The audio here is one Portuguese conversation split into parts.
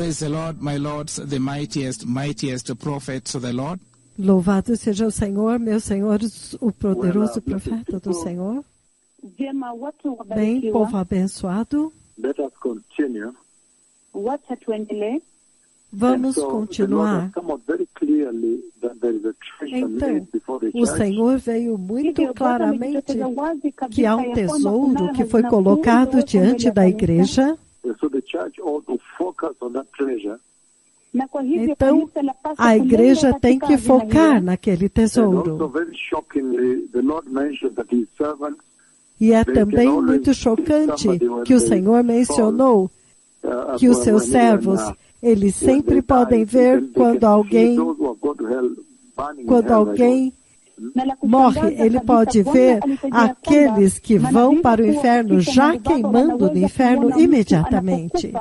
Praise the Lord, my lords, the mightiest prophets of the Lord. Louvado seja o Senhor, meu Senhor, o poderoso profeta do Senhor. Bem, povo abençoado. Let us continue. Vamos continuar. Então, o Senhor veio muito claramente que há um tesouro que foi colocado diante da igreja. Então, a igreja tem que focar naquele tesouro. E é também muito chocante que o Senhor mencionou que os seus servos, eles sempre podem ver quando alguém morre, ele pode ver aqueles que vão para o inferno já queimando no inferno imediatamente.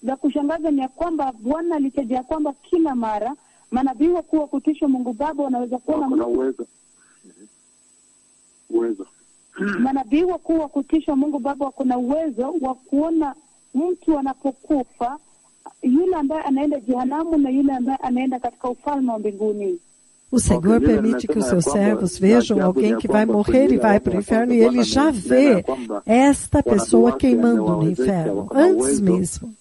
La kushangaza ni ya kwamba Bwana alitaja ya kwamba kila mara manabii wakuu wa kutisha Mungu Baba wanaweza kuona uwezo. Manabii wakuu wa kutisha Mungu Baba wako na uwezo wa kuona mtu anapokufa, yule ambaye anaenda jehanamu na yule ambaye anaenda katika ufalme wa mbinguni. O Senhor permite que os seus servos vejam alguém que vai morrer e vai para o inferno, e ele já vê esta pessoa queimando no inferno, antes mesmo.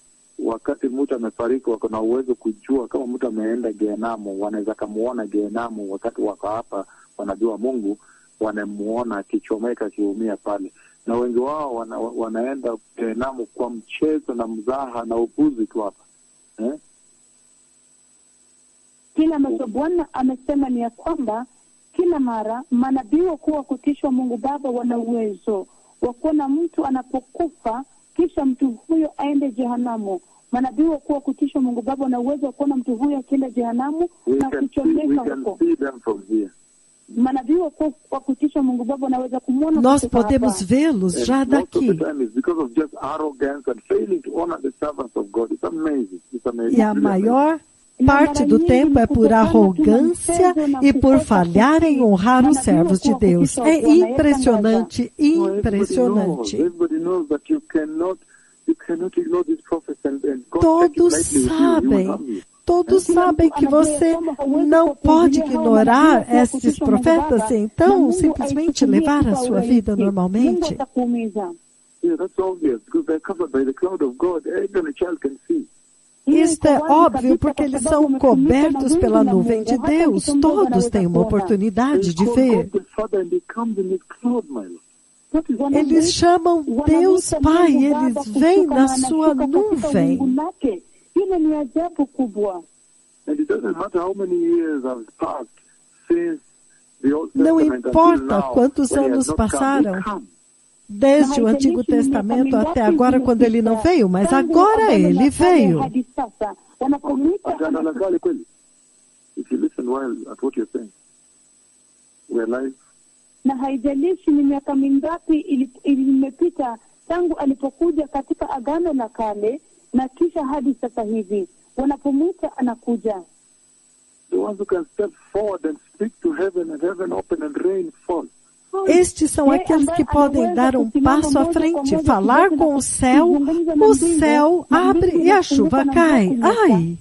Wakati mtu amefariki wako na uwezo kujua kama mtu ameenda Gehenamu, wanaweza kumuona Gehenamu wakati wako hapa, wanajua Mungu, wanamuona akichomeka akiumia pale. Na wengi wao wanaenda Gehenamu kwa mchezo na mzaha na upuzi tu hapa. Kila ambacho Bwana amesema ni ya kwamba kila mara manabii wakuu wa kutishwa Mungu Baba wana uwezo wa kuona mtu anapokufa kisha mtu huyo aende jehanamu. Manabii wakuu wa kutisha Mungu Baba na uwezo wa kuona mtu huyo akienda jehanamu na kuchomeka huko. Manabii wakuu wa kutisha Mungu Baba wanaweza kumuona. Nós podemos vê-los já daqui. E a maior parte do tempo é por arrogância e por falhar em honrar os servos de Deus. É impressionante, impressionante. Todos sabem que você não pode ignorar esses profetas, então simplesmente levar a sua vida normalmente. Isto é óbvio porque eles são cobertos pela nuvem de Deus. Todos têm uma oportunidade de ver. Eles chamam Deus Pai, eles vêm na sua nuvem. Não importa quantos anos passaram desde o Antigo Testamento até agora, quando ele não veio, mas agora ele veio. Na haijalishi ni miaka mingapi imepita tangu alipokuja katika Agano la Kale na kisha hadi sasa hivi, wanapomwita anakuja. Estes são aqueles que podem dar um passo à frente, falar com o céu abre e a chuva cai. Ai!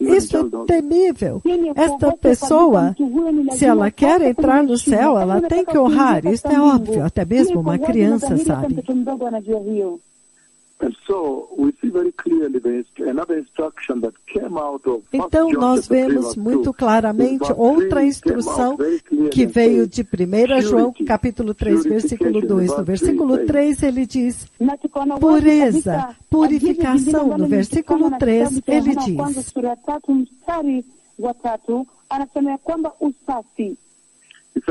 Isso é temível. Esta pessoa, se ela quer entrar no céu, ela tem que honrar. Isso é óbvio. Até mesmo uma criança sabe. Então nós vemos muito claramente outra instrução que veio de 1 João capítulo 3, versículo 2. No versículo 3 ele diz pureza, purificação. No versículo 3 ele diz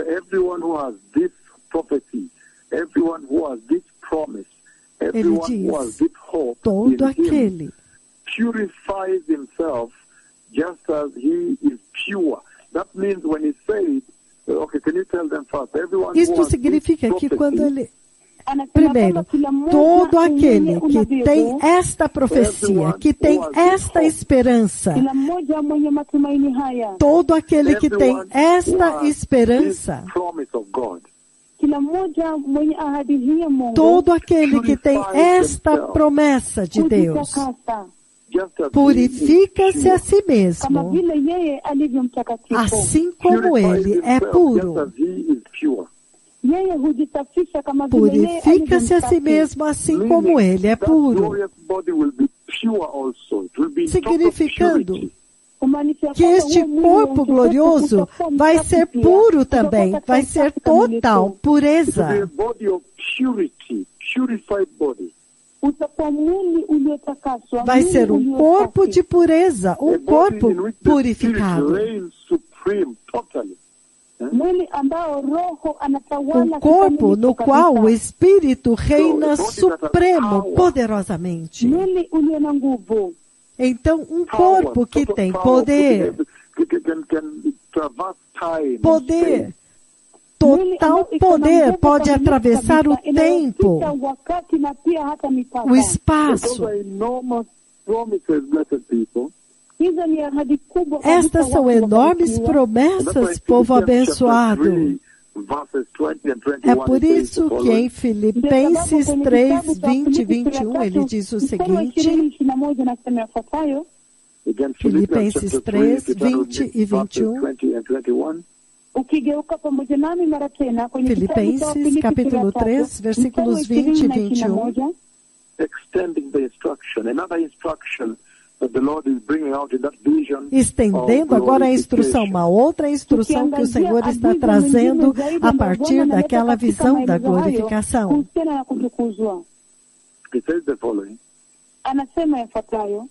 everyone who has this prophecy, everyone who has this promise, ele diz, todo aquele purifies himself just as he is pure. That means when he says, okay, can you tell them first? Everyone isto significa que quando ele... Primeiro, todo aquele que tem esta profecia, que tem esta esperança, todo aquele que tem esta esperança, kila mmoja mwenye ahadi hii ya Mungu todo aquele que tem esta promessa de Deus, hujitakasa purifica-se a si kama mesmo, vile yeye alivyo mtakatifu. assim como ele é puro. Yeye hujisafisha kama vile yeye alivyo Purifica-se a si msafi. mesmo, assim como ele é puro. Significando Kumaanisha que kwamba este huo mwili corpo wa mtukufu glorioso utakuwa vai msafi ser pia. puro Utakuwa também, katika vai ser usafi kamilifu. total, pureza. Utakuwa mwili uliotakaswa, Vai mwili ser ulio corpo safi. de pureza, corpo purificado. Mwili ambao roho anatawala Corpo kikamilifu no qual o kabisa. Espírito reina supremo, poderosamente. Mwili ulio na nguvu. Então, corpo que tem poder, poder, total poder, pode atravessar o tempo, wakati na pia hata mipaka. o espaço. Hizo ni ahadi kubwa Estas kabisa são watu enormes wakabarikiwa. promessas, povo abençoado. É por isso que em Filipenses 3, 20 e 21, ele diz o seguinte, Filipenses 3, 20 e 21, ukigeuka pamoja nami mara tena kwenye kitabu cha Filipenses Wafilipi capítulo sura 3, ya tatu, versículos mstari 20 e 20 na 21, Extending the instruction, another instruction that the Lord is bringing out in that vision. estendendo agora a instrução, uma outra instrução que o Senhor está trazendo a partir daquela visão da glorificação. kuhusiana na kutukuzwa. He says the following. Anasema yafuatayo,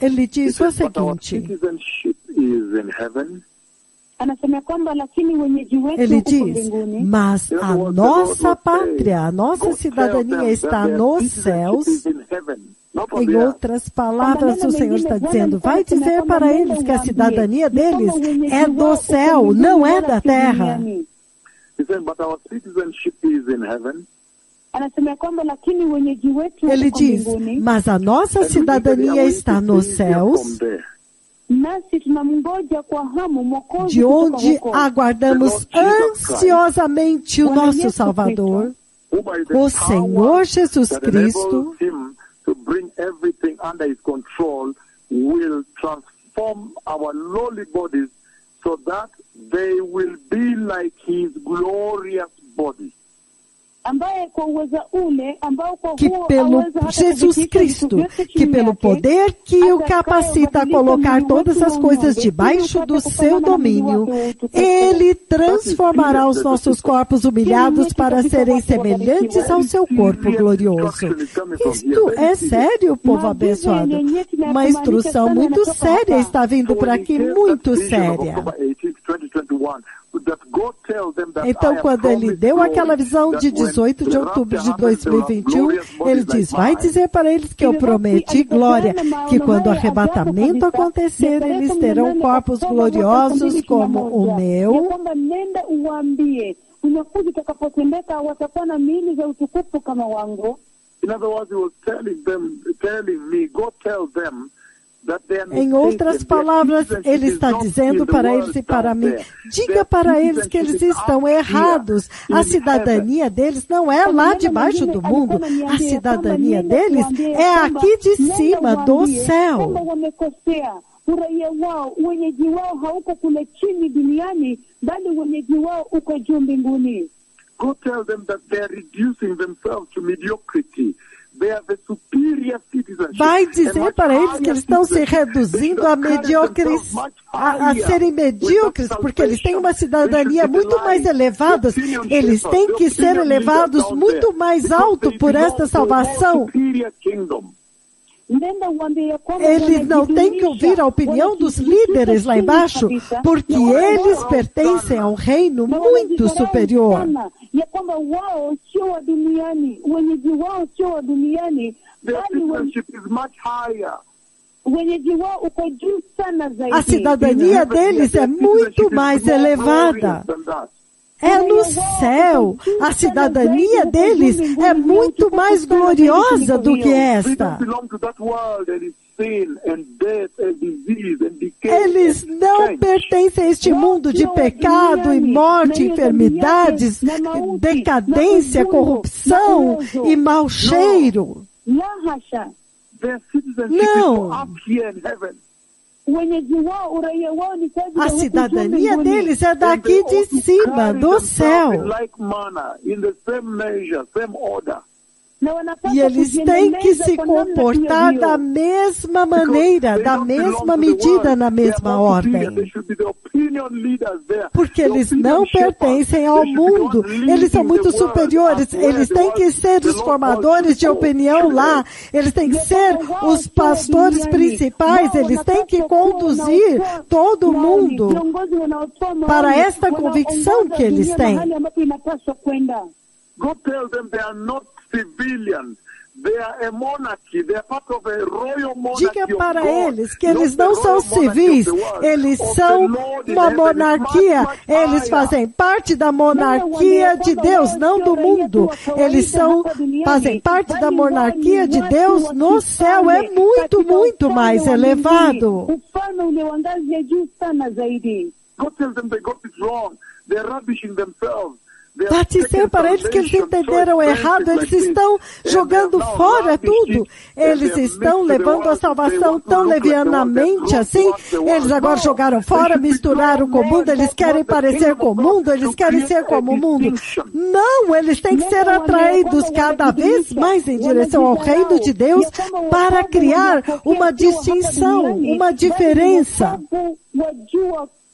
Ele He diz o says, but our seguinte, citizenship is in heaven. anasema kwamba lakini wenyeji wetu ele huko diz, mbinguni. mas a nossa pátria, a nossa cidadania está nos céus. Em outras palavras, o Senhor está dizendo, vai dizer para eles que a cidadania deles é do céu, não é da terra. He said, but our citizenship is in heaven. Anasema kwamba lakini wenyeji wetu Ele huko diz, mbinguni, mas a nossa cidadania está nos céus, nasi tunamngoja kwa hamu Mwokozi de kutoka onde huko. aguardamos ansiosamente o nosso Salvador, o Senhor Jesus Cristo, To bring everything under his control, will transform our lowly bodies so that they will be like his glorious body. Ambaye kwa uweza ule ambao kwa que huo pelo aweza hata Jesus kuvitisha Cristo, vitu vyote que chini pelo yake, poder que o capacita a colocar todas as coisas debaixo do seu domínio, Ele transformará os nossos corpos humilhados para serem semelhantes ao seu corpo glorioso. Isto é sério, povo abençoado. Uma instrução muito séria está vindo por aqui, muito séria. Então, quando ele deu aquela visão de 18 de outubro de 2021, ele diz, vai dizer para eles que eu prometi glória, que quando o arrebatamento acontecer, eles terão corpos gloriosos como o meu. Em outras palavras, ele está dizendo para eles e para mim, diga para eles que eles estão errados. A cidadania deles não é lá debaixo do mundo. A cidadania deles é aqui de cima do céu. Uraia wao, wenyeji wao hauko kule chini duniani, bali wenyeji wao uko juu mbinguni. Go tell them that they are reducing themselves to mediocrity. They are the superior citizenship. Vai dizer para eles que eles estão se reduzindo a serem medíocres, porque eles têm uma cidadania muito mais elevada. Eles têm que ser elevados muito mais alto por esta salvação. Eles não têm que ouvir a opinião dos líderes lá embaixo, porque eles pertencem a um reino muito superior. A cidadania deles é muito mais elevada. É no céu. A cidadania deles é muito mais gloriosa do que esta. Eles não não pertencem a este mundo de pecado e morte, enfermidades, decadência, corrupção e mau cheiro. Não. A cidadania deles é daqui de cima, do céu. E eles têm que se comportar da mesma maneira, da mesma medida, na mesma ordem. Porque eles não pertencem ao mundo. Eles são muito superiores. Eles têm que ser os formadores de opinião lá. Eles têm que ser os pastores principais. Eles têm que conduzir todo mundo para esta convicção que eles têm. Go tell them they are not civilians. They are a monarchy. They are part of a royal monarchy. Diga para eles que eles não são civis, eles são uma monarquia. Eles fazem parte da monarquia de Deus, não do mundo. Eles fazem parte da monarquia de Deus no céu. É muito, muito mais elevado. Go tell them they got it wrong. They're rubbishing themselves. Vá dizer para eles que eles entenderam errado, eles estão jogando fora tudo. Eles estão levando a salvação tão levianamente assim. Eles agora jogaram fora, misturaram com o mundo, eles querem parecer com o mundo, eles querem ser como o mundo. Não, eles têm que ser atraídos cada vez mais em direção ao reino de Deus para criar uma distinção, uma diferença.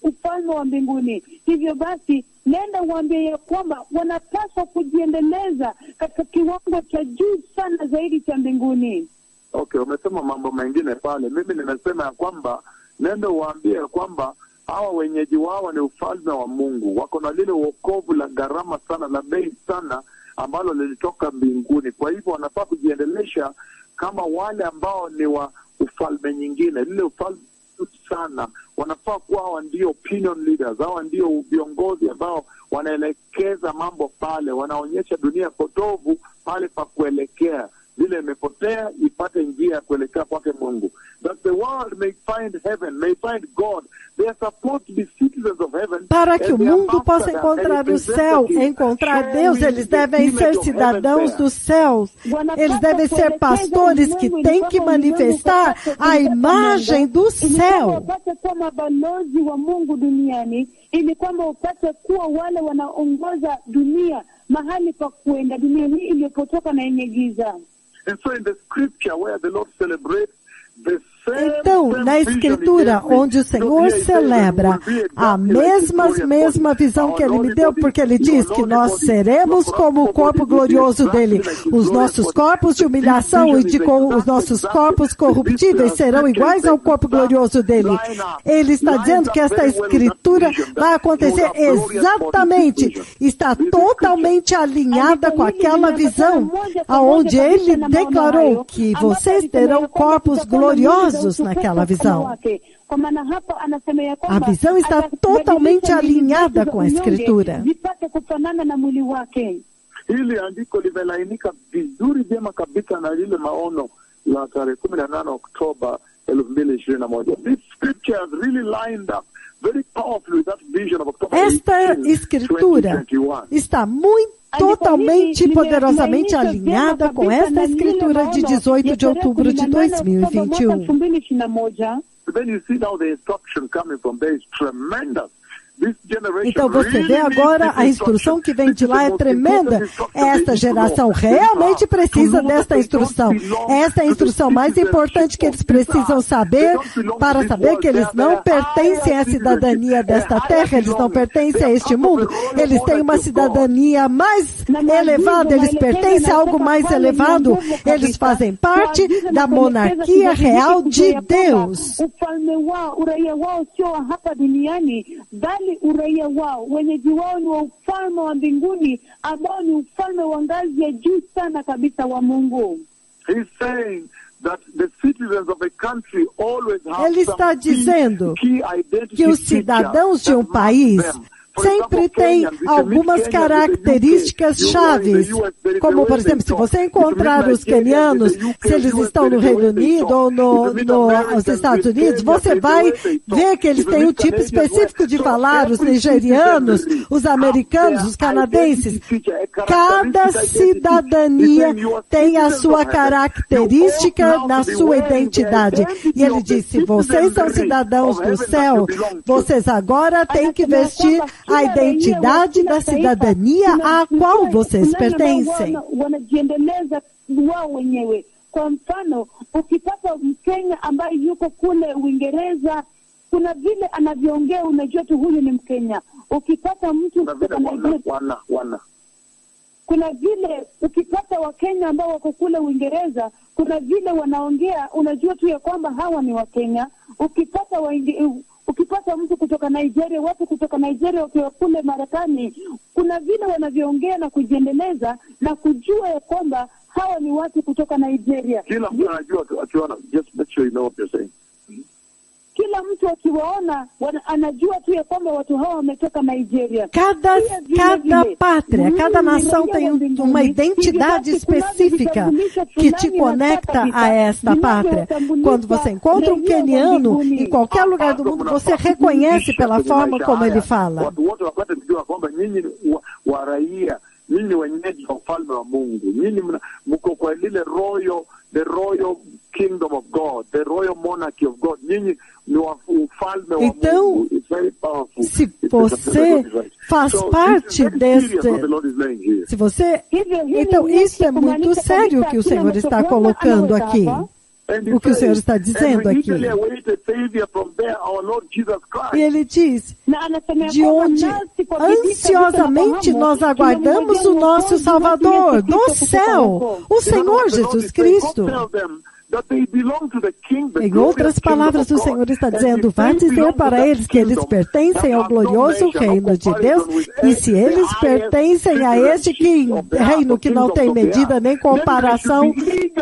Ufalme wa mbinguni. Hivyo basi, nenda uambie ya kwamba wanapaswa kujiendeleza katika kiwango cha juu sana zaidi cha mbinguni. Okay, umesema mambo mengine pale. Mimi nimesema ya kwamba nenda uambie ya kwamba hawa wenyeji wao ni ufalme wa Mungu. Wako na lile wokovu la gharama sana, la bei sana, ambalo lilitoka mbinguni. Kwa hivyo wanafaa kujiendelesha kama wale ambao ni wa ufalme nyingine. Lile ufalme sana, wanafaa kuwa hawa ndio opinion leaders, hawa ndio viongozi ambao wanaelekeza mambo pale, wanaonyesha dunia potovu pale pa kuelekea, vile imepotea ipate njia ya kuelekea kwake Mungu. That the world may find heaven, may find God. They are supposed to be citizens of heaven. Para que o mundo possa encontrar o céu, encontrar Deus, eles devem ser cidadãos dos céus. Eles devem ser pastores que têm que manifestar a imagem do céu. Ili kwamba upate kuwa wale wanaongoza dunia mahali pa kuenda, dunia hii iliyopotoka na yenye giza. And so in the scripture where the Lord celebrates the Então, na Escritura, onde o Senhor celebra a mesma visão que Ele me deu, porque Ele diz que nós seremos como o corpo glorioso dele. Os nossos corpos de humilhação e os nossos corpos corruptíveis serão iguais ao corpo glorioso dele. Ele está dizendo que esta Escritura vai acontecer exatamente, está totalmente alinhada com aquela visão, aonde Ele declarou que vocês terão corpos gloriosos naquela visão. A visão está totalmente alinhada com a Escritura. Hili andiko limelainika vizuri vyema kabisa na lile maono la tarehe 18 Oktoba 2021. This scripture has really lined up very powerfully with that vision of October 18, Esta Escritura está totalmente poderosamente alinhada com esta Escritura de 18 de outubro de 2021. Then you see now the instruction coming from there is tremendous. Então você vê agora a instrução que vem de lá é tremenda. Esta geração realmente precisa desta instrução. Esta é a instrução mais importante que eles precisam saber para saber que eles não pertencem à cidadania desta terra, eles não pertencem a este mundo. Eles têm uma cidadania mais elevada, eles pertencem a algo mais elevado. Eles fazem parte da monarquia real de Deus. Uraia wao, wenyeji wao ni wa ufalme wa mbinguni ambao ni ufalme wa ngazi ya juu sana kabisa wa Mungu. He's saying that the citizens of a country always have Ele está dizendo key identity que os cidadãos de um país sempre tem algumas características chaves, como, por exemplo, se você encontrar os quenianos, se eles estão no Reino Unido ou nos Estados Unidos, você vai ver que eles têm um tipo específico de falar, os nigerianos, os americanos, os canadenses. Cada cidadania tem a sua característica na sua identidade. E ele diz, se vocês são cidadãos do céu, vocês agora têm que vestir a identidade da cidadania à qual vocês pertencem. Kwa mfano, ukipata Mkenya ambaye yuko kule Uingereza, kuna vile anavyoongea unajua tu huyu ni Mkenya. Ukipata mtu kutoka Nigeria, kuna vile ukipata Wakenya ambao wako kule Uingereza, kuna vile wanaongea unajua tu ya kwamba hawa ni Wakenya. Ukipata mtu kutoka Nigeria, watu kutoka Nigeria wakiwa kule Marekani, kuna vile wanavyoongea na kujiendeleza na kujua ya kwamba hawa ni watu kutoka Nigeria. Kila mtu anajua akiona, just make sure you know what you're saying. Kila mtu akiwaona anajua tu ya kwamba watu hawa wametoka Nigeria. Cada pátria, cada nação tem uma identidade específica que te conecta a esta pátria. Quando você encontra um queniano em qualquer lugar do mundo, você reconhece pela forma como ele fala. Nyinyi wenyeji wa ufalme wa Mungu, nyinyi mko kwa lile the royal kingdom of God, the royal monarchy of God. Nyinyi ni ufalme wa Mungu. It's very powerful. Se você faz parte deste, se você, então isso é muito sério o que o Senhor está colocando aqui. O que o Senhor está dizendo aqui. E ele diz, de onde ansiosamente nós aguardamos o nosso Salvador, do céu, o Senhor Jesus Cristo. Em outras palavras, o Senhor está dizendo, vai dizer para eles que eles pertencem ao glorioso reino de Deus, e se eles pertencem a este reino que não tem medida nem comparação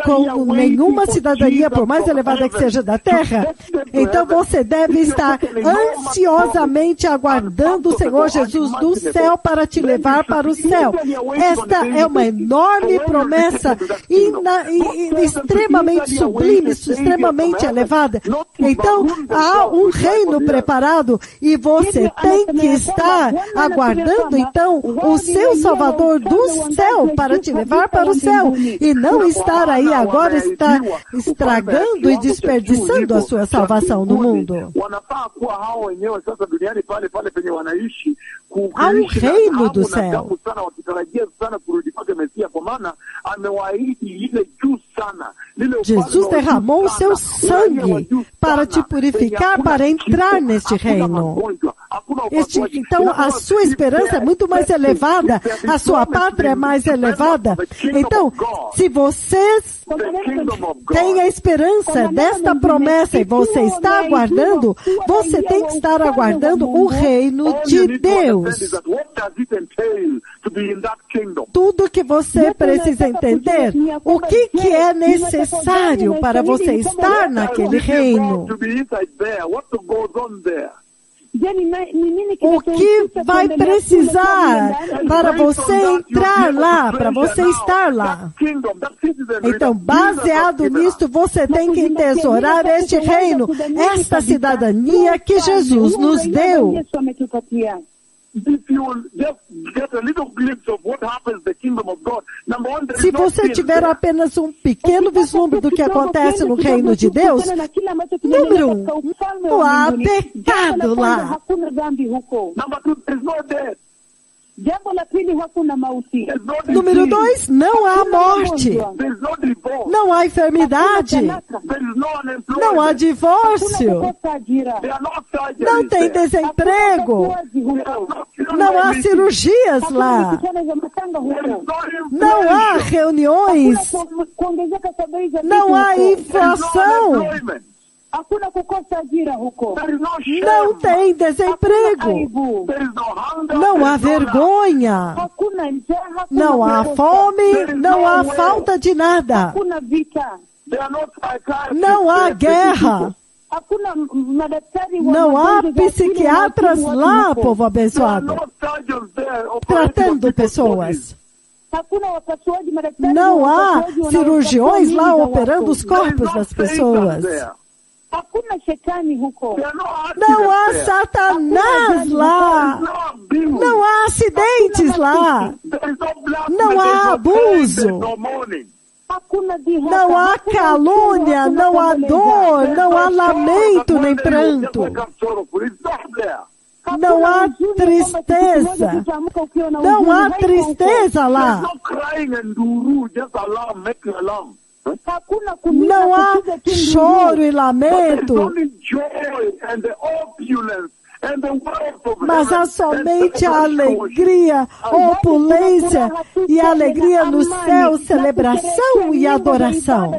com nenhuma cidadania, por mais elevada que seja da terra, então você deve estar ansiosamente aguardando o Senhor Jesus do céu para te levar para o céu. Esta é uma enorme promessa extremamente sublime, extremamente elevada. Então, há um reino preparado e você tem que estar aguardando, então, o seu Salvador do céu para te levar para o céu e não estar aí agora estragando e desperdiçando a sua salvação no mundo. Há um reino do céu. Jesus derramou o seu sangue para te purificar, para entrar neste reino. Então, a sua esperança é muito mais elevada, a sua pátria é mais elevada. Então, se vocês têm a esperança desta promessa e você está aguardando, você tem que estar aguardando o reino de Deus. Tudo que você precisa entender, o que é necessário para você estar naquele reino. O que vai precisar para você entrar lá, para você estar lá? Então, baseado nisto, você tem que entesourar este reino, esta cidadania que Jesus nos deu. Se você tiver apenas um pequeno vislumbre do que acontece no reino de Deus, número 1, não há pecado lá. Número 2, não há morte, não há enfermidade, não há divórcio, não tem desemprego, não há cirurgias lá, não há reuniões, não há inflação. Não tem desemprego, não há vergonha, não há fome, não há falta de nada, não há guerra, não há psiquiatras lá, povo abençoado. tratando pessoas. Não há cirurgiões lá operando os corpos das pessoas. Não há Satanás lá. Não há acidentes lá. Não há abuso. Não há calúnia, não há dor, não há lamento nem pranto. Não há tristeza. Não há tristeza lá. Não há choro e lamento. Mas há somente a alegria, opulência e a alegria no céu, celebração e adoração.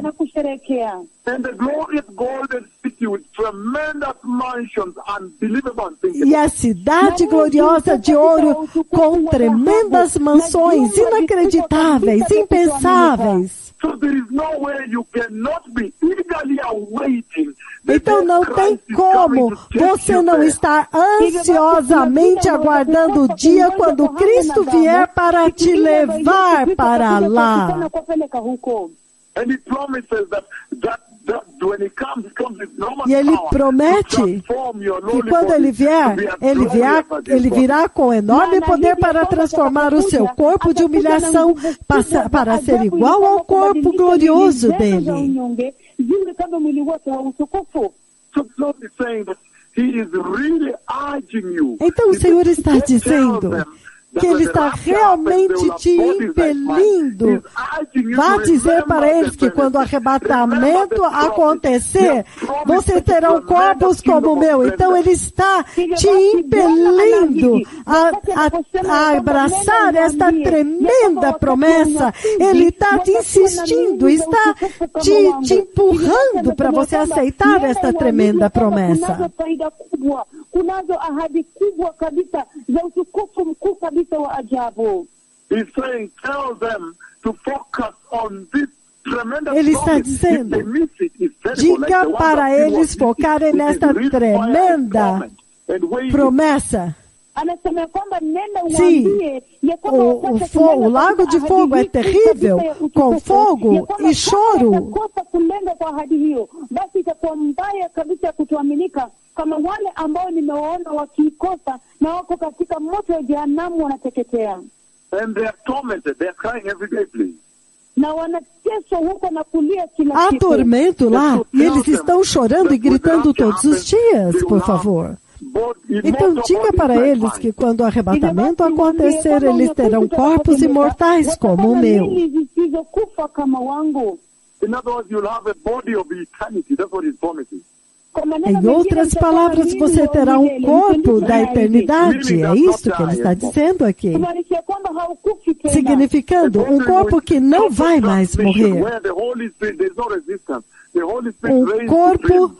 E a cidade gloriosa de ouro com tremendas mansões inacreditáveis, impensáveis. Então não tem como você não estar ansiosamente aguardando o dia quando Cristo vier para te levar para lá. E Ele promete que quando Ele vier, Ele virá com enorme poder para transformar o seu corpo de humilhação para ser igual ao corpo glorioso dele. Então o Senhor está dizendo que Ele está realmente te impelindo. Vá dizer para eles que quando o arrebatamento acontecer, vocês terão corpos como o meu. Então Ele está te impelindo a abraçar esta tremenda promessa. Ele está te insistindo, está te empurrando para você aceitar esta tremenda promessa. Ele está dizendo, diga para eles focarem nesta tremenda promessa. Sim, o lago de fogo é terrível, com fogo e choro. Kama wale ambao nimewaona wakikosa na wako katika moto wa jehanamu wanateketea. And they are tormented. They are crying every day, please. Na wanateswa huko na kulia kila siku. Há tormento lá e eles estão chorando e gritando todos os dias, por favor. Então diga para eles que quando o arrebatamento acontecer, eles terão corpos imortais como o meu. In other words, you'll have a body of eternity. That's what he's promising. Em outras palavras, você terá um corpo da eternidade. É isso que ele está dizendo aqui. Significando um corpo que não vai mais morrer. Um corpo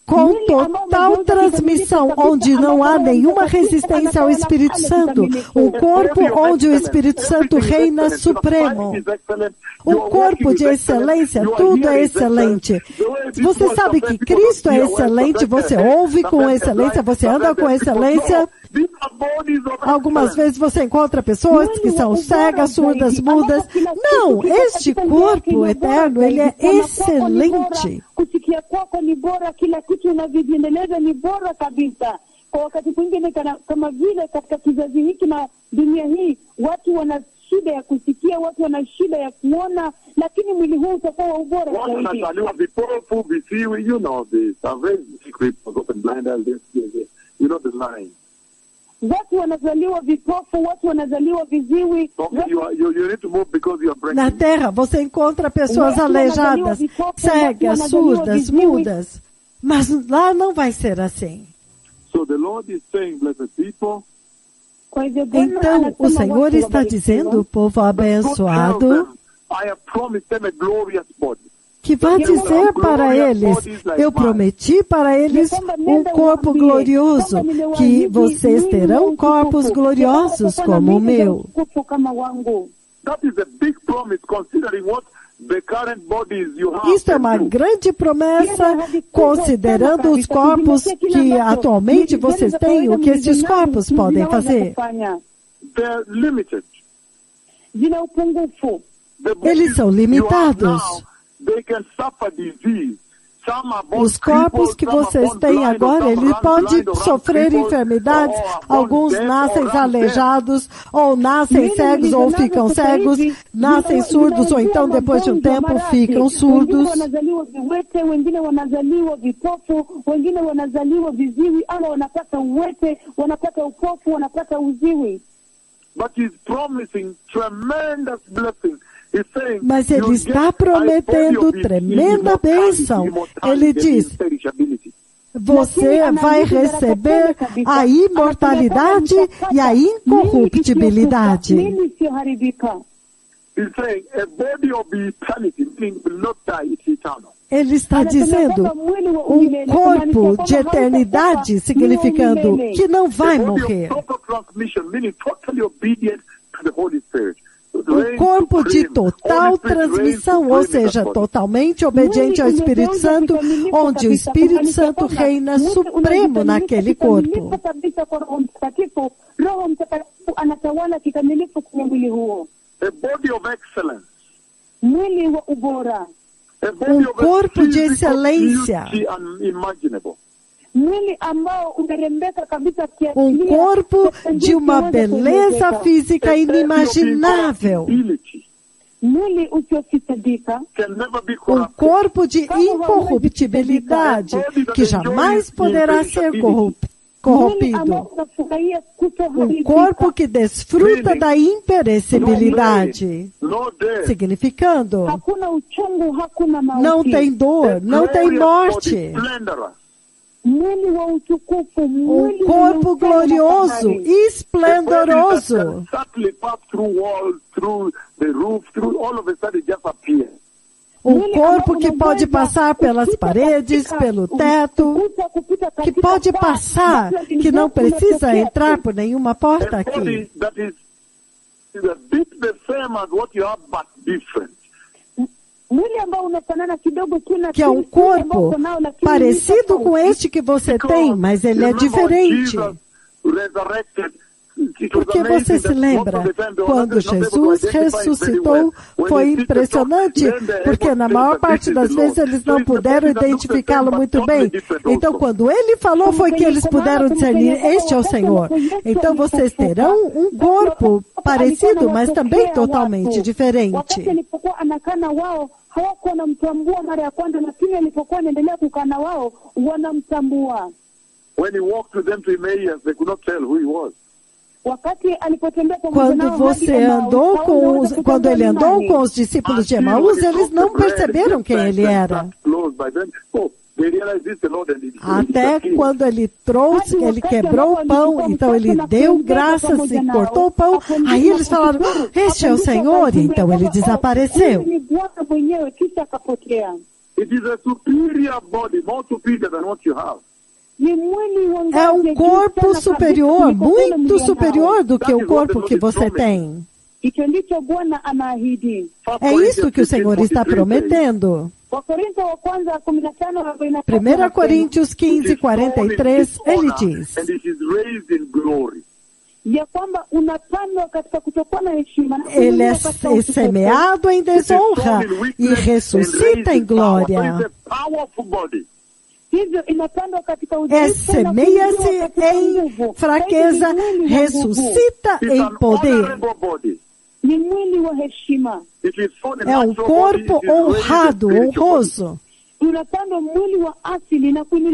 com total transmissão, onde não há nenhuma resistência ao Espírito Santo. Um corpo onde o Espírito Santo reina supremo. Um corpo de excelência, tudo é excelente. Você sabe que Cristo é excelente, você ouve com excelência, você anda com excelência. Algumas vezes você encontra pessoas que são cegas, surdas, mudas. Não, este corpo eterno, ele é excelente. Kwa wakati mwingine kama vile katika kizazi hiki na dunia hii watu wana shida ya kusikia, watu wana shida ya kuona, lakini mwili huu utakuwa wa ubora zaidi. Watu wanazaliwa vipofu, visiwi, you know this. Open blind eyes, you know the line. Watu wanazaliwa vipofu, watu wanazaliwa viziwi. You need to move because you are breaking. Na Terra você encontra pessoas aleijadas, cegas, surdas, mudas. Mas lá não vai ser assim. So the Lord is saying, blessed people, então, o Senhor está dizendo, povo abençoado, que vai dizer para eles, eu prometi para eles um corpo glorioso, que vocês terão corpos gloriosos como o meu. Isto é uma grande promessa, considerando os corpos que atualmente vocês têm, o que esses corpos podem fazer. they're limited. Zina upungufu. Eles são limitados. They can suffer disease. Os corpos que vocês têm agora, eles podem sofrer enfermidades, alguns nascem aleijados, ou nascem cegos, ou ficam cegos, nascem surdos, ou então depois de um tempo ficam surdos. Wengine wanazaliwa vipofu, wengine wanazaliwa viziwi, ama wanapata uwete, wanapata upofu, wanapata uziwi. But he's promising tremendous blessing. Mas ele está prometendo tremenda bênção. Ele diz, você vai receber a imortalidade e a incorruptibilidade. Ele está dizendo um corpo de eternidade, significando que não vai morrer. Um corpo de total transmissão, ou seja, totalmente obediente ao Espírito Santo, onde o Espírito Santo reina supremo naquele corpo. Um corpo de excelência. Um corpo de uma beleza física inimaginável. Um corpo de incorruptibilidade que jamais poderá ser corrompido. Um corpo que desfruta da imperecibilidade. Significando, não tem dor, não tem morte. Um corpo glorioso, esplendoroso. Um corpo que pode passar pelas paredes, pelo teto, que pode passar, que não precisa entrar por nenhuma porta aqui. Que é um corpo parecido com este que você tem, mas ele é diferente. Porque você se lembra, quando Jesus ressuscitou, foi impressionante, porque na maior parte das vezes eles não puderam identificá-lo muito bem. Então, quando ele falou, foi que eles puderam discernir, este é o Senhor. Então, vocês terão um corpo parecido, mas também totalmente diferente. When he walked with them to Emmaus, they could not tell who he was. Quando ele andou com os discípulos de Emaús, eles não perceberam quem ele era. Até quando ele trouxe, ele quebrou o pão, então ele deu graças e cortou o pão, aí eles falaram, este é o Senhor, e então ele desapareceu. It is a superior body, more superior than what you have. É um corpo superior, muito superior do que o corpo que você tem. É isso que o Senhor está prometendo. 1 Coríntios 15, 43, ele diz: ele é semeado em desonra e ressuscita em glória. Semeia-se em fraqueza, ressuscita em poder. É um corpo honrado, honroso.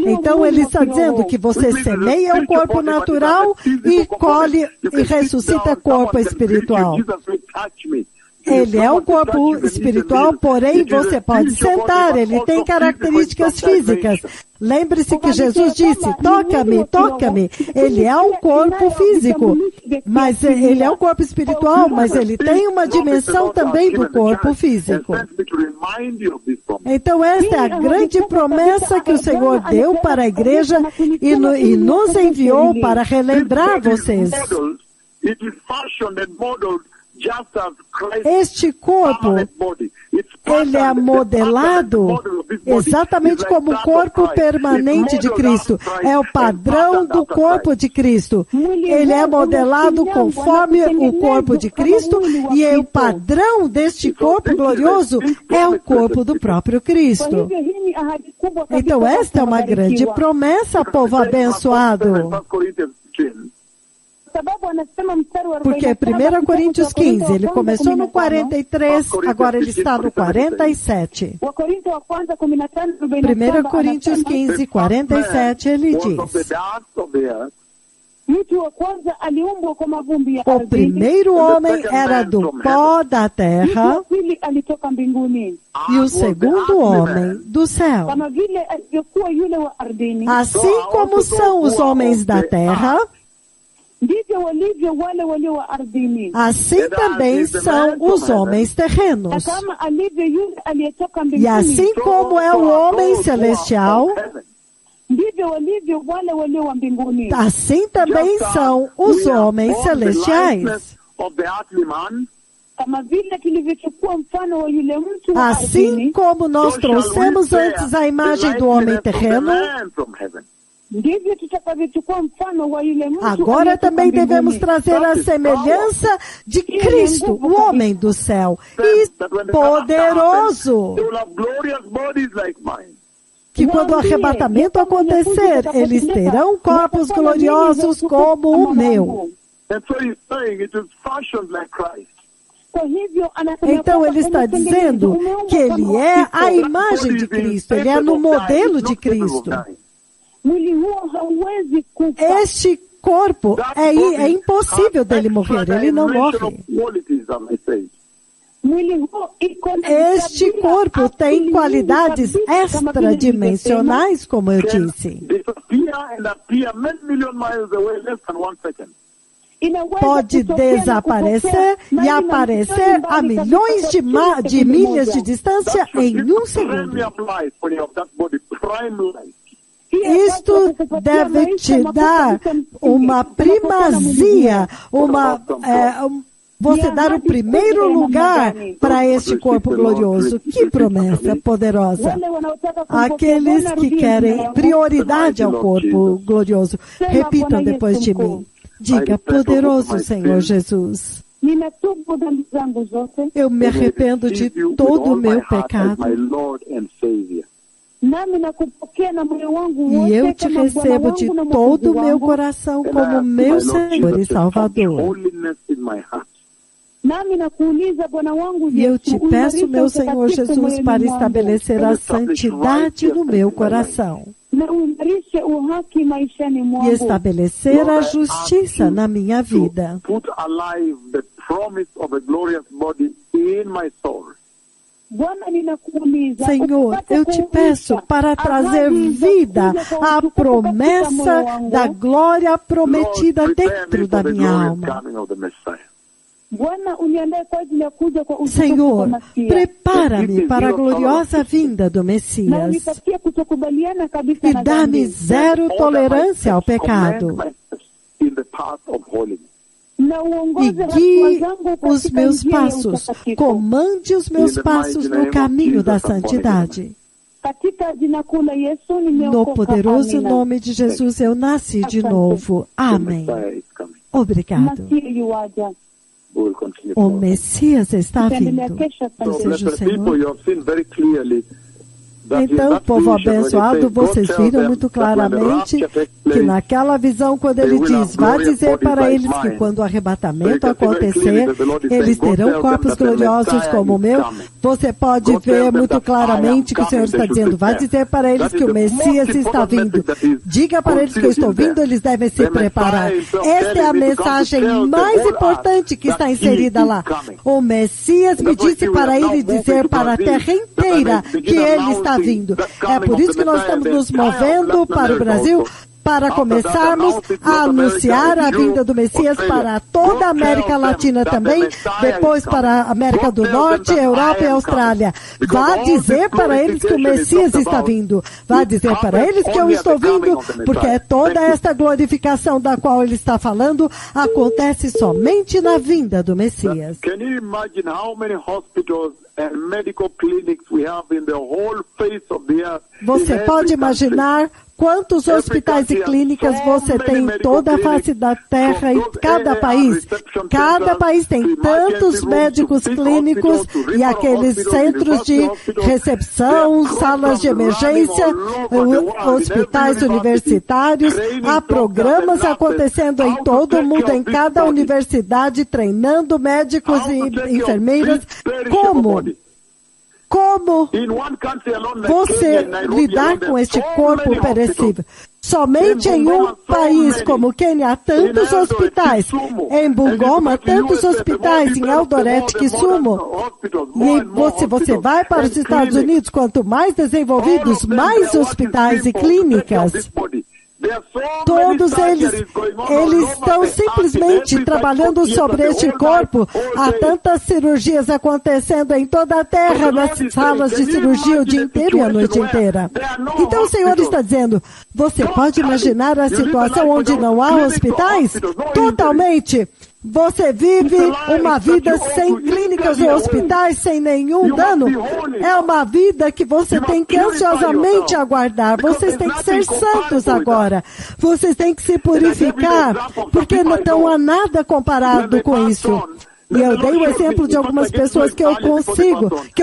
Então ele está dizendo que você semeia o corpo natural e colhe e ressuscita corpo espiritual. Ele é um corpo espiritual, porém você pode sentar, ele tem características físicas. Lembre-se que Jesus disse, toca-me, toca-me. Ele é um corpo físico, mas ele é um corpo espiritual, mas ele tem uma dimensão também do corpo físico. Então esta é a grande promessa que o Senhor deu para a igreja e nos enviou para relembrar vocês. Este corpo, ele é modelado exatamente como o corpo permanente de Cristo. É o padrão do corpo de Cristo. Ele é modelado conforme o corpo de Cristo e o padrão deste corpo glorioso é o corpo do próprio Cristo. Então, esta é uma grande promessa, povo abençoado. Porque 1 Coríntios 15, ele começou no 43, agora ele está no 47. 1 Coríntios 15, 47, ele diz: o primeiro homem era do pó da terra e o segundo homem do céu. Assim como são os homens da terra, assim também são os homens terrenos. E assim como é o homem celestial, assim também são os homens celestiais. Assim como nós trouxemos antes a imagem do homem terreno, agora também devemos trazer a semelhança de Cristo, o homem do céu, e poderoso, que quando o arrebatamento acontecer, eles terão corpos gloriosos como o meu. Então ele está dizendo que ele é a imagem de Cristo, ele é no modelo de Cristo. Este corpo é impossível dele morrer, ele não morre. Este corpo tem qualidades extradimensionais, como eu disse. Pode desaparecer e aparecer a milhões de milhas de distância em um segundo. Isto deve te dar uma primazia, você dar o primeiro lugar para este corpo glorioso. Que promessa poderosa! Aqueles que querem prioridade ao corpo glorioso, repitam depois de mim. Diga: poderoso Senhor Jesus, eu me arrependo de todo o meu pecado. E eu te recebo de todo o meu coração como meu Senhor e Salvador. E eu te peço, meu Senhor Jesus, para estabelecer a santidade no meu coração. E estabelecer a justiça na minha vida. Senhor, eu te peço para trazer vida à promessa da glória prometida dentro da minha alma. Senhor, prepara-me para a gloriosa vinda do Messias e dá-me zero tolerância ao pecado. E guie os meus passos, comande os meus passos no caminho da santidade. No poderoso nome de Jesus eu nasci de novo. Amém. Obrigado. O Messias está vindo. Seja o Senhor. Então, povo abençoado, vocês viram muito claramente que naquela visão, quando ele diz, vá dizer para eles que quando o arrebatamento acontecer, eles terão corpos gloriosos como o meu. Você pode ver muito claramente que o Senhor está dizendo, vá dizer para eles que o Messias está vindo. Diga para eles que eu estou vindo, eles devem se preparar. Esta é a mensagem mais importante que está inserida lá. O Messias me disse para ele dizer para a terra inteira que ele está vindo. É por isso que nós estamos nos movendo para o Brasil, para começarmos a anunciar a vinda do Messias para toda a América Latina também, depois para a América do Norte, Europa e Austrália. Vá dizer para eles que o Messias está vindo. Vá dizer para eles que eu estou vindo, porque toda esta glorificação da qual ele está falando acontece somente na vinda do Messias. Can you imagine how many hospitals and medical clinics we have in the whole face of the earth? Você pode imaginar quantos hospitais e clínicas você tem em toda a face da terra e cada país tem tantos médicos clínicos e aqueles centros de recepção, salas de emergência, hospitais universitários. Há programas acontecendo em todo o mundo, em cada universidade, treinando médicos e enfermeiras. Como você lidar com este corpo perecível? Somente em um país como o Quênia há tantos hospitais, em Bungoma tantos hospitais, em Eldoret, Kisumu. E se você vai para os Estados Unidos, quanto mais desenvolvidos, mais hospitais e clínicas. Todos eles estão simplesmente trabalhando sobre este corpo. Há tantas cirurgias acontecendo em toda a terra, nas salas de cirurgia o dia inteiro e a noite inteira. Então o Senhor está dizendo, você pode imaginar a situação onde não há hospitais? Totalmente. Você vive uma vida sem clínicas ou hospitais, sem nenhum dano. É uma vida que você tem que ansiosamente aguardar. Vocês têm que ser santos agora. Vocês têm que se purificar, porque não há nada comparado com isso. E eu dei o exemplo de algumas pessoas que eu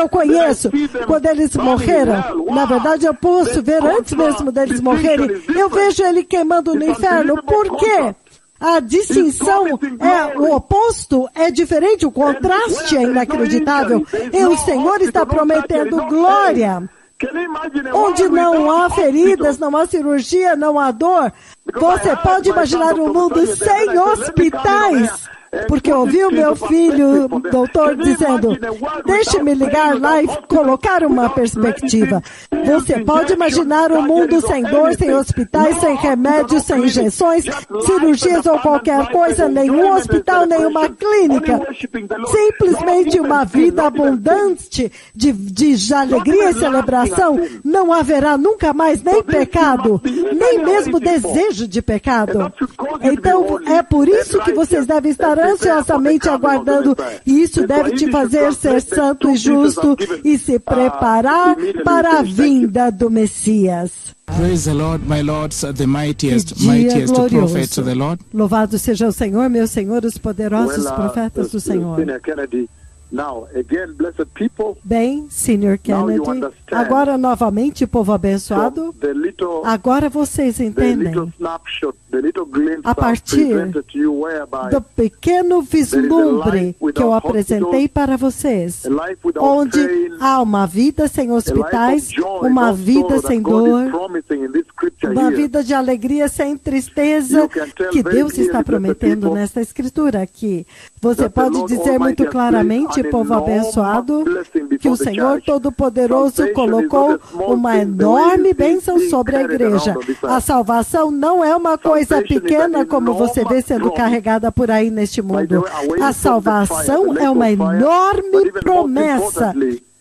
conheço, quando eles morreram. Na verdade, eu posso ver antes mesmo deles morrerem. Eu vejo ele queimando no inferno. Por quê? A distinção o oposto é diferente, o contraste é inacreditável. E o Senhor está prometendo glória. Onde não há feridas, não há cirurgia, não há dor. Você pode imaginar um mundo sem hospitais? Porque eu ouvi o meu filho, doutor, dizendo, deixe-me ligar lá e colocar uma perspectiva. Você pode imaginar um mundo sem dor, sem hospitais, sem remédios, sem injeções, cirurgias ou qualquer coisa, nenhum hospital, nenhuma clínica. Simplesmente uma vida abundante de alegria e celebração. Não haverá nunca mais nem pecado, nem mesmo desejo de pecado. Então, é por isso que vocês devem estar ansiosamente aguardando, e isso deve te fazer ser santo e justo e se preparar para a vinda do Messias. Praise the Lord, my lords, the mightiest prophets of the Lord. Louvado seja o Senhor, meu Senhor, os poderosos profetas do Senhor. Now, again, blessed people, bem, Sr. Kennedy, agora novamente, povo abençoado, agora vocês entendem a partir do pequeno vislumbre que eu apresentei para vocês, onde há uma vida sem hospitais, uma vida sem dor, uma vida de alegria sem tristeza, que Deus está prometendo nesta escritura aqui. Você pode dizer muito claramente, povo abençoado, que o Senhor Todo-Poderoso colocou uma enorme bênção sobre a igreja. A salvação não é uma coisa pequena como você vê sendo carregada por aí neste mundo. A salvação é uma enorme promessa.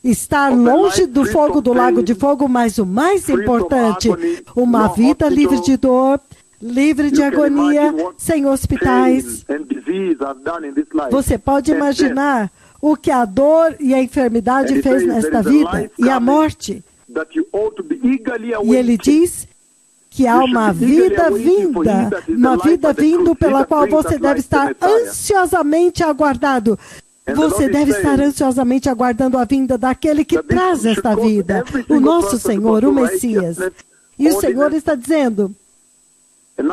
Estar longe do fogo do lago de fogo, mas o mais importante, uma vida livre de dor, livre de agonia, sem hospitais. Você pode imaginar o que a dor e a enfermidade fez nesta vida e a morte. E ele diz que há uma vida vindo pela qual você deve estar ansiosamente aguardado. Você deve estar ansiosamente aguardando a vinda daquele que traz esta vida, o nosso Senhor, o Messias. E o Senhor está dizendo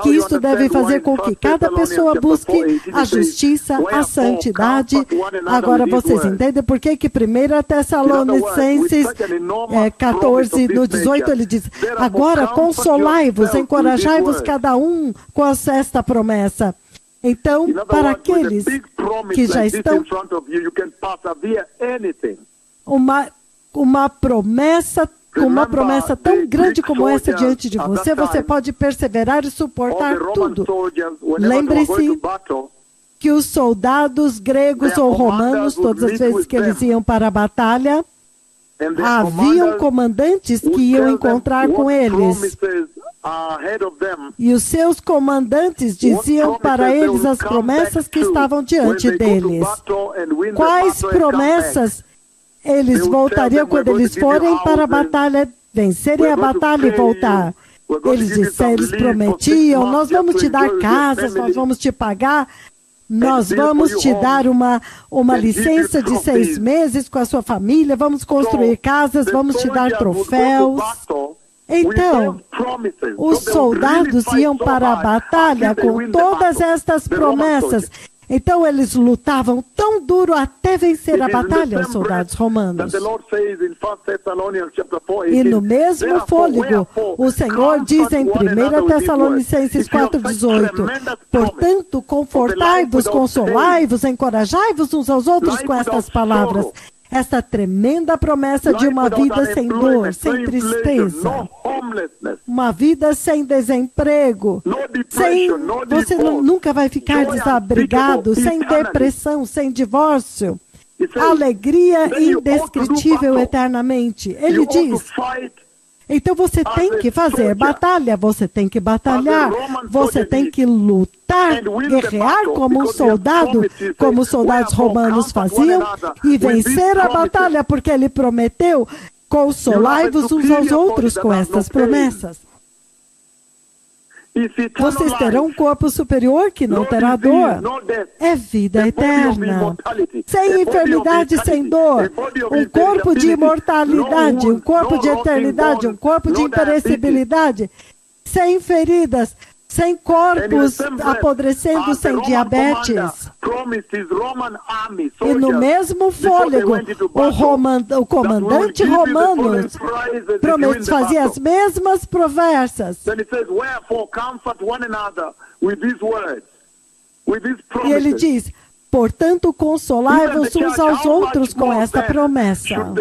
que isto deve fazer com que cada pessoa busque a justiça, a santidade. Agora vocês entendem por que 1 Tessalonicenses 14, no 18, ele diz, agora consolai-vos, encorajai-vos cada um com esta promessa. Então, para aqueles que já estão, uma promessa com uma promessa tão grande como essa diante de você, você pode perseverar e suportar tudo. Lembre-se que os soldados gregos ou romanos, todas as vezes que eles iam para a batalha, haviam comandantes que iam encontrar com eles. E os seus comandantes diziam para eles as promessas que estavam diante deles. Quais promessas eles voltariam quando eles forem para a batalha, vencerem a batalha e voltar? Eles prometiam: nós vamos te dar casas, nós vamos te pagar, nós vamos te dar uma licença de 6 meses com a sua família, vamos construir casas, vamos te dar troféus. Então, os soldados iam para a batalha com todas estas promessas. Então, eles lutavam tão duro até vencer a batalha, os soldados romanos. E no mesmo fôlego, o Senhor diz em 1 Tessalonicenses 4,18: portanto, confortai-vos, consolai-vos, encorajai-vos uns aos outros com estas palavras. Esta tremenda promessa de uma vida sem dor, sem tristeza, uma vida sem desemprego, você nunca vai ficar desabrigado, sem depressão, sem divórcio, alegria indescritível eternamente. Ele diz: então você tem que fazer batalha, você tem que batalhar, você tem que lutar, guerrear como um soldado, como os soldados romanos faziam, e vencer a batalha, porque ele prometeu: consolai-vos uns aos outros com estas promessas. Vocês terão um corpo superior que não terá dor. É vida eterna. Sem enfermidade, sem dor. Um corpo de imortalidade, um corpo de eternidade, um corpo de imperecibilidade. Sem feridas, sem corpos apodrecendo, sem diabetes. E no mesmo fôlego, o comandante romano fazia as mesmas promessas. E ele diz: portanto, consolai-vos uns aos outros com esta promessa.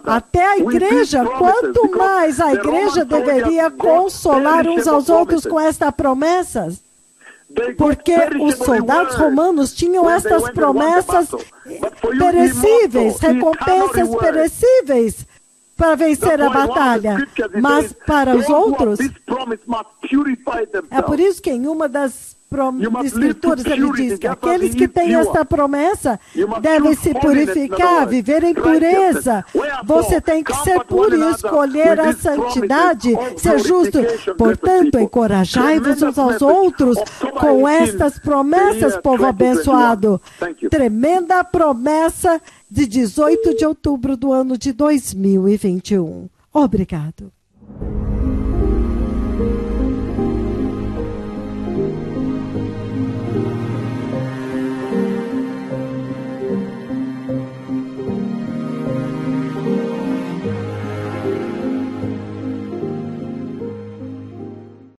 Até a igreja, quanto mais a igreja deveria consolar uns aos outros com esta promessa, porque os soldados romanos tinham estas promessas perecíveis, recompensas perecíveis para vencer a batalha, mas para os outros, é por isso que em uma das Escrituras ele diz que aqueles que têm esta promessa devem se purificar, viver em pureza. Você tem que ser puro e escolher a santidade, ser justo. Portanto, encorajai-vos uns aos outros com estas promessas, povo abençoado. Tremenda promessa de 18 de outubro do ano de 2021. Obrigado.